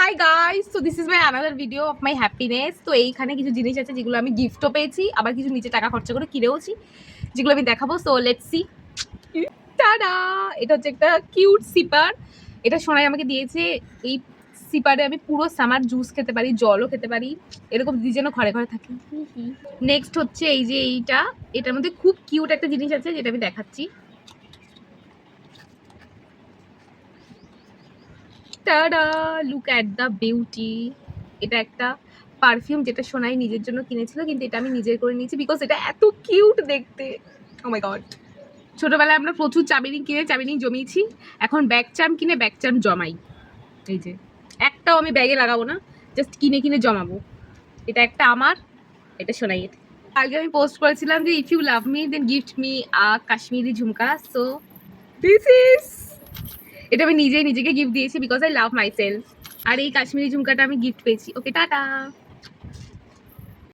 Hi guys, so this is my another video of my happiness. তো এইখানে কিছু জিনিস আছে যেগুলো আমি গিফটও পেয়েছি, আবার কিছু নিচে টাকা খরচা করে কিনেওছি, যেগুলো আমি দেখাবো। So let's see. টাডা! এটা হচ্ছে একটা কিউট সিপার। এটা সোনাই আমাকে দিয়েছে। এই সিপারে আমি পুরো সামার জুস খেতে পারি, জলও খেতে পারি, এরকম দিদি যেন ঘরে ঘরে থাকে। নেক্সট হচ্ছে এই যে এইটা, এটার মধ্যে খুব কিউট একটা জিনিস আছে যেটা আমি দেখাচ্ছি। Ta-da! Look at the beauty. এটা একটা পারফিউম যেটা সোনাই নিজের জন্য কিনেছিল, কিন্তু এটা আমি নিজের করে নিয়েছি বিকজ এটা এত কিউট দেখতে। ও মাই গড! ছোটবেলায় আমরা প্রচুর চাবিনি কিনে চাবিনি জমিয়েছি, এখন ব্যাগ চার্ম কিনে ব্যাগ চার্ম জমাই। এই যে একটাও আমি ব্যাগে লাগাবো না, জাস্ট কিনে কিনে জমাবো। এটা একটা আমার, এটা সোনাইয়ের। কালকে আমি পোস্ট করেছিলাম যে if you love me then gift me a Kashmiri jhumka. So this is, এটা আমি নিজেই নিজেকে গিফট দিয়েছি because I love myself. আর এই কাশ্মীরি ঝুমকাটা আমি গিফট পেয়েছি। Okay, tata.